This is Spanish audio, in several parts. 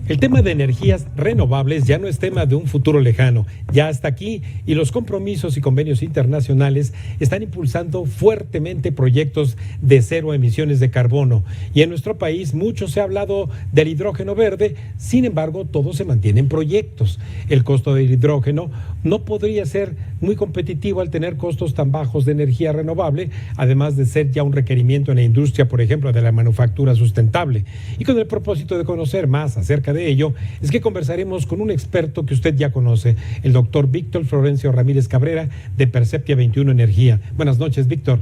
El tema de energías renovables ya no es tema de un futuro lejano, ya está aquí y los compromisos y convenios internacionales están impulsando fuertemente proyectos de cero emisiones de carbono. Y en nuestro país mucho se ha hablado del hidrógeno verde, sin embargo todo se mantiene en proyectos. El costo del hidrógeno no podría ser muy competitivo al tener costos tan bajos de energía renovable, además de ser ya un requerimiento en la industria, por ejemplo, de la manufactura sustentable. Y con el propósito de conocer más acerca de ello, es que conversaremos con un experto que usted ya conoce, el doctor Víctor Florencio Ramírez Cabrera, de Perceptia 21 Energía. Buenas noches, Víctor.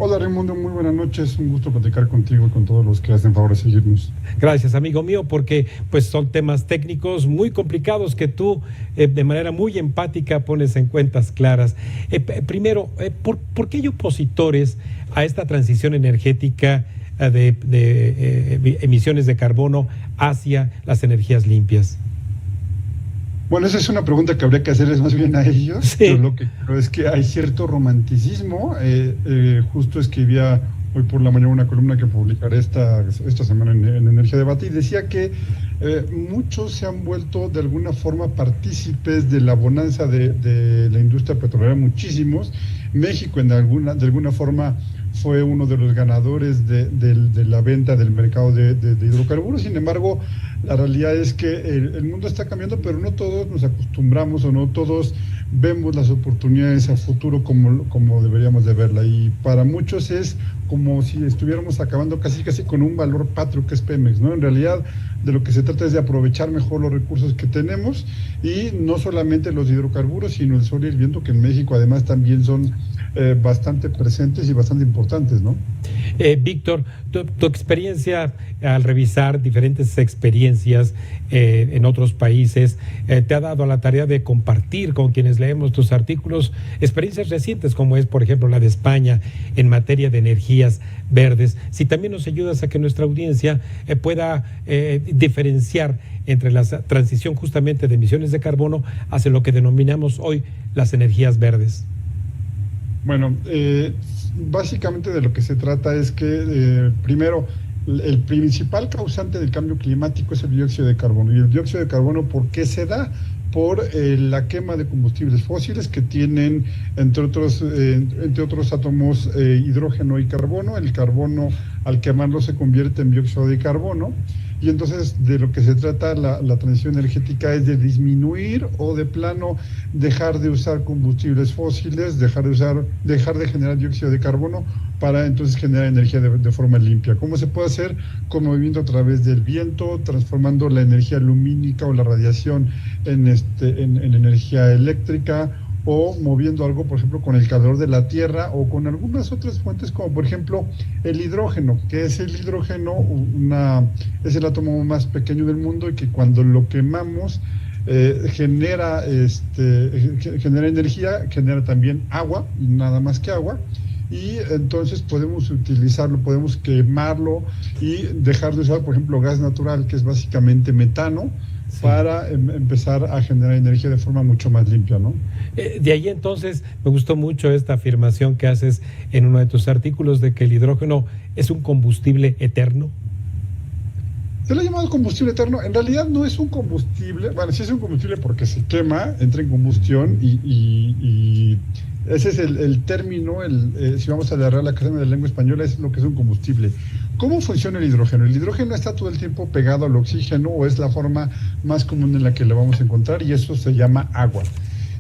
Hola Raimundo, muy buenas noches, un gusto platicar contigo y con todos los que hacen favor de seguirnos. Gracias, amigo mío, porque pues son temas técnicos muy complicados que tú de manera muy empática pones en cuentas claras. Primero, ¿por qué hay opositores a esta transición energética de emisiones de carbono hacia las energías limpias? Bueno, esa es una pregunta que habría que hacerles más bien a ellos. Sí. Yo lo que creo es que hay cierto romanticismo. Justo escribía hoy por la mañana una columna que publicaré esta semana en Energía Debate y decía que muchos se han vuelto de alguna forma partícipes de la bonanza de la industria petrolera, muchísimos. México de alguna forma fue uno de los ganadores de la venta del mercado de hidrocarburos. Sin embargo, la realidad es que el mundo está cambiando, pero no todos nos acostumbramos o no todos vemos las oportunidades a futuro como deberíamos de verla. Y para muchos es como si estuviéramos acabando casi con un valor patrio que es Pemex, ¿no? En realidad, de lo que se trata es de aprovechar mejor los recursos que tenemos, y no solamente los hidrocarburos, sino el sol y el viento, que en México además también son bastante presentes y bastante importantes, ¿no? Víctor, tu experiencia al revisar diferentes experiencias en otros países te ha dado la tarea de compartir con quienes leemos tus artículos experiencias recientes, como es, por ejemplo, la de España en materia de energías verdes. Si también nos ayudas a que nuestra audiencia pueda diferenciar entre la transición justamente de emisiones de carbono hacia lo que denominamos hoy las energías verdes. Bueno, básicamente de lo que se trata es que, primero, el principal causante del cambio climático es el dióxido de carbono. ¿Y el dióxido de carbono por qué se da? Por la quema de combustibles fósiles que tienen, entre otros átomos, hidrógeno y carbono. El carbono, al quemarlo, se convierte en dióxido de carbono. Y entonces de lo que se trata la transición energética es de disminuir o de plano dejar de usar combustibles fósiles, dejar de generar dióxido de carbono para entonces generar energía de forma limpia. ¿Cómo se puede hacer? Como moviendo a través del viento, transformando la energía lumínica o la radiación en energía eléctrica, o moviendo algo, por ejemplo, con el calor de la Tierra o con algunas otras fuentes, como por ejemplo el hidrógeno, que es el hidrógeno, es el átomo más pequeño del mundo, y que cuando lo quemamos genera energía, genera también agua, y nada más que agua. Y entonces podemos utilizarlo, podemos quemarlo y dejar de usar, por ejemplo, gas natural, que es básicamente metano, sí, para empezar a generar energía de forma mucho más limpia, ¿no? De ahí entonces me gustó mucho esta afirmación que haces en uno de tus artículos de que el hidrógeno es un combustible eterno. Se le ha llamado combustible eterno. En realidad no es un combustible, bueno, sí es un combustible porque se quema, entra en combustión y ese es el término, si vamos a la Real Academia de Lengua Española, es lo que es un combustible. ¿Cómo funciona el hidrógeno? El hidrógeno está todo el tiempo pegado al oxígeno, o es la forma más común en la que lo vamos a encontrar, y eso se llama agua.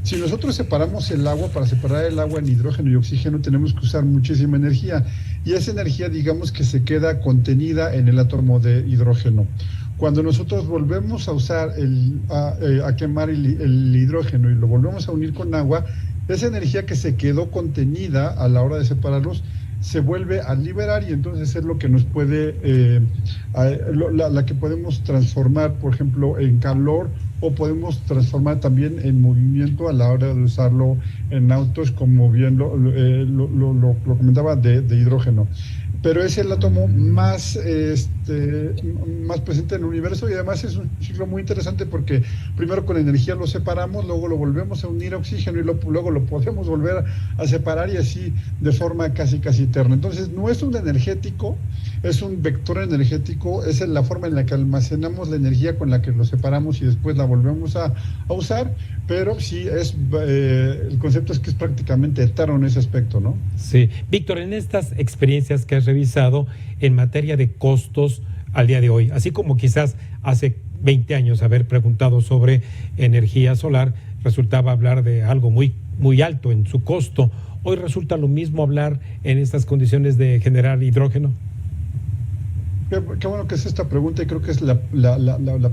Si nosotros separamos el agua, para separar el agua en hidrógeno y oxígeno tenemos que usar muchísima energía, y esa energía, digamos, que se queda contenida en el átomo de hidrógeno. Cuando nosotros volvemos a usar a quemar el hidrógeno y lo volvemos a unir con agua, esa energía que se quedó contenida a la hora de separarlos se vuelve a liberar, y entonces es lo que nos puede, la que podemos transformar, por ejemplo, en calor, o podemos transformar también en movimiento a la hora de usarlo en autos, como bien lo comentaba, de hidrógeno. pero es el átomo más presente en el universo y además es un ciclo muy interesante porque primero con energía lo separamos, luego lo volvemos a unir a oxígeno y luego lo podemos volver a separar y así de forma casi eterna. Entonces no es un energético, es un vector energético, es la forma en la que almacenamos la energía con la que lo separamos y después la volvemos a usar, pero sí el concepto es que es prácticamente eterno en ese aspecto, ¿no? Sí. Víctor, en estas experiencias que has revisado en materia de costos al día de hoy, así como quizás hace 20 años haber preguntado sobre energía solar, resultaba hablar de algo muy, muy alto en su costo. ¿Hoy resulta lo mismo hablar en estas condiciones de generar hidrógeno? Qué bueno que es esta pregunta y creo que es la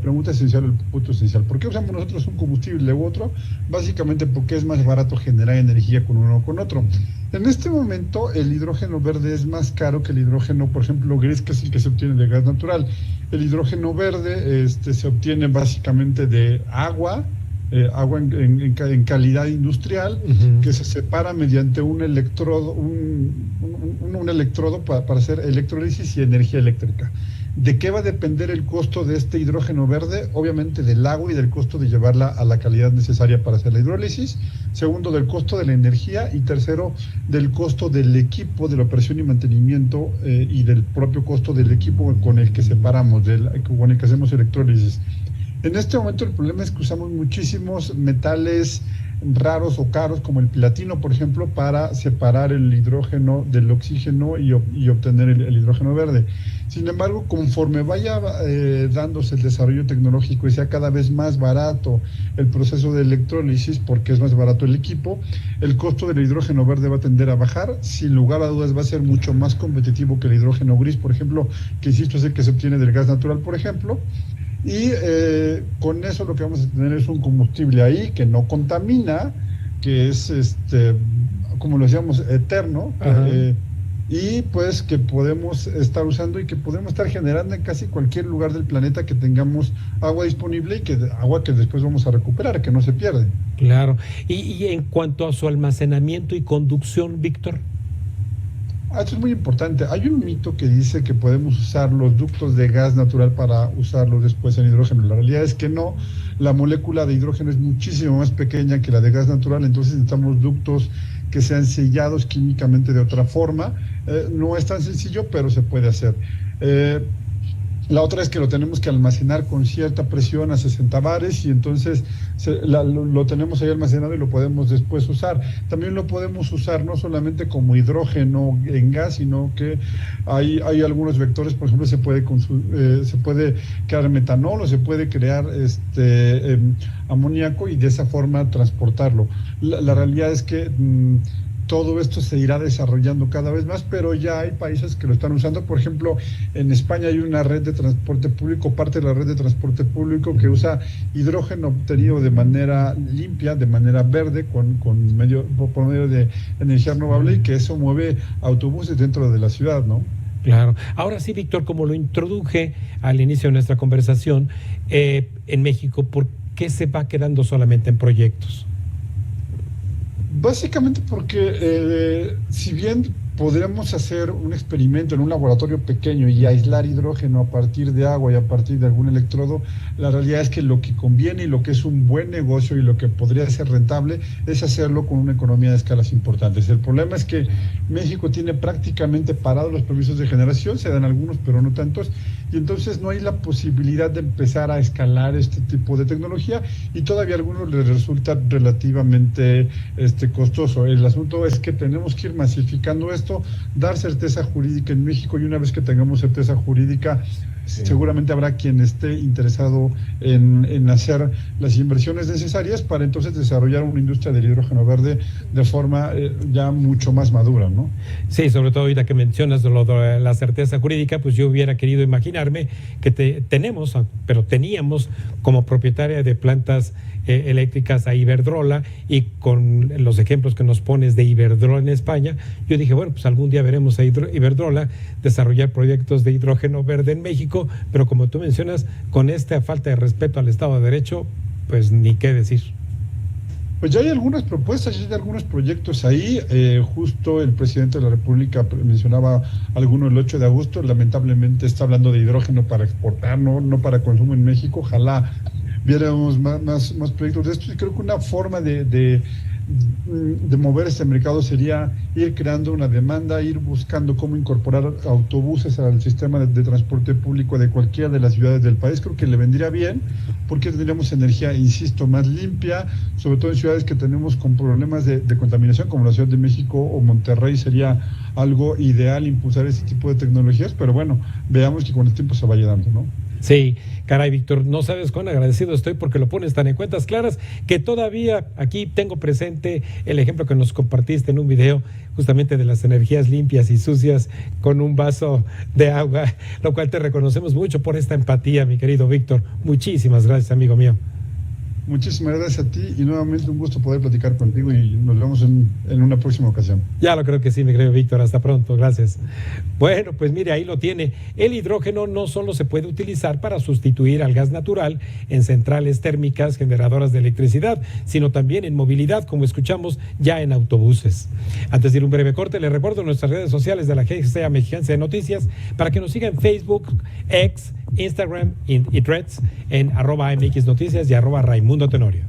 pregunta esencial, el punto esencial. ¿Por qué usamos nosotros un combustible u otro? Básicamente porque es más barato generar energía con uno o con otro. En este momento el hidrógeno verde es más caro que el hidrógeno, por ejemplo, gris, que es el que se obtiene de gas natural. El hidrógeno verde se obtiene básicamente de agua en calidad industrial, que se separa mediante un electrodo, un electrodo para hacer electrólisis y energía eléctrica. ¿De qué va a depender el costo de este hidrógeno verde? Obviamente del agua y del costo de llevarla a la calidad necesaria para hacer la hidrólisis. Segundo, del costo de la energía. Y tercero, del costo del equipo, de la operación y mantenimiento y del propio costo del equipo con el que separamos, con el que hacemos electrólisis. En este momento el problema es que usamos muchísimos metales raros o caros, como el platino, por ejemplo, para separar el hidrógeno del oxígeno y obtener el hidrógeno verde. Sin embargo, conforme vaya dándose el desarrollo tecnológico y sea cada vez más barato el proceso de electrólisis, porque es más barato el equipo, el costo del hidrógeno verde va a tender a bajar. Sin lugar a dudas va a ser mucho más competitivo que el hidrógeno gris, por ejemplo, que insisto es el que se obtiene del gas natural, por ejemplo. Y con eso lo que vamos a tener es un combustible ahí que no contamina, que es, como lo decíamos, eterno, y pues que podemos estar usando y que podemos estar generando en casi cualquier lugar del planeta que tengamos agua disponible y agua que después vamos a recuperar, que no se pierde. Claro. Y en cuanto a su almacenamiento y conducción, Víctor. Esto es muy importante. Hay un mito que dice que podemos usar los ductos de gas natural para usarlos después en hidrógeno. La realidad es que no. La molécula de hidrógeno es muchísimo más pequeña que la de gas natural, entonces necesitamos ductos que sean sellados químicamente de otra forma. No es tan sencillo, pero se puede hacer. La otra es que lo tenemos que almacenar con cierta presión a 60 bares y entonces lo tenemos ahí almacenado y lo podemos después usar. También lo podemos usar no solamente como hidrógeno en gas, sino que hay algunos vectores, por ejemplo, se puede crear metanol o se puede crear amoníaco y de esa forma transportarlo. La realidad es que todo esto se irá desarrollando cada vez más, pero ya hay países que lo están usando. Por ejemplo, en España hay una red de transporte público, parte de la red de transporte público que usa hidrógeno obtenido de manera limpia, de manera verde, por medio de energía renovable, y que eso mueve autobuses dentro de la ciudad, ¿no? Claro. Ahora sí, Víctor, como lo introduje al inicio de nuestra conversación, en México, ¿por qué se va quedando solamente en proyectos? Básicamente porque si bien podríamos hacer un experimento en un laboratorio pequeño y aislar hidrógeno a partir de agua y a partir de algún electrodo, la realidad es que lo que conviene y lo que es un buen negocio y lo que podría ser rentable es hacerlo con una economía de escalas importantes. El problema es que México tiene prácticamente parados los permisos de generación, se dan algunos pero no tantos, y entonces no hay la posibilidad de empezar a escalar este tipo de tecnología y todavía a algunos les resulta relativamente costoso. El asunto es que tenemos que ir masificando esto, dar certeza jurídica en México, y una vez que tengamos certeza jurídica, seguramente habrá quien esté interesado en hacer las inversiones necesarias para entonces desarrollar una industria del hidrógeno verde de forma ya mucho más madura, ¿no? Sí, sobre todo ahorita que mencionas lo de la certeza jurídica, pues yo hubiera querido imaginarme que teníamos como propietaria de plantas eléctricas a Iberdrola, y con los ejemplos que nos pones de Iberdrola en España, yo dije, bueno, pues algún día veremos a Iberdrola desarrollar proyectos de hidrógeno verde en México, pero como tú mencionas, con esta falta de respeto al Estado de Derecho, pues ni qué decir. Pues ya hay algunas propuestas, ya hay algunos proyectos ahí. Justo el presidente de la República mencionaba alguno el 8 de agosto. Lamentablemente está hablando de hidrógeno para exportar, no para consumo en México. Ojalá viéramos más proyectos de esto. Y creo que una forma de mover este mercado sería ir creando una demanda, ir buscando cómo incorporar autobuses al sistema de transporte público de cualquiera de las ciudades del país. Creo que le vendría bien, porque tendríamos energía, insisto, más limpia, sobre todo en ciudades que tenemos con problemas de contaminación, como la Ciudad de México o Monterrey. Sería algo ideal impulsar ese tipo de tecnologías, pero bueno, veamos que con el tiempo se vaya dando, ¿no? Sí, caray, Víctor, no sabes cuán agradecido estoy porque lo pones tan en cuentas claras que todavía aquí tengo presente el ejemplo que nos compartiste en un video justamente de las energías limpias y sucias con un vaso de agua, lo cual te reconocemos mucho por esta empatía, mi querido Víctor. Muchísimas gracias, amigo mío. Muchísimas gracias a ti y nuevamente un gusto poder platicar contigo y nos vemos en una próxima ocasión. Ya lo creo que sí, mi querido Víctor. Hasta pronto. Gracias. Bueno, pues mire, ahí lo tiene. El hidrógeno no solo se puede utilizar para sustituir al gas natural en centrales térmicas generadoras de electricidad, sino también en movilidad, como escuchamos ya en autobuses. Antes de ir un breve corte, les recuerdo nuestras redes sociales de la Agencia Mexicanense de Noticias para que nos sigan en Facebook, X, Instagram y Threads en @MX Noticias y @Raimundo Tenorio.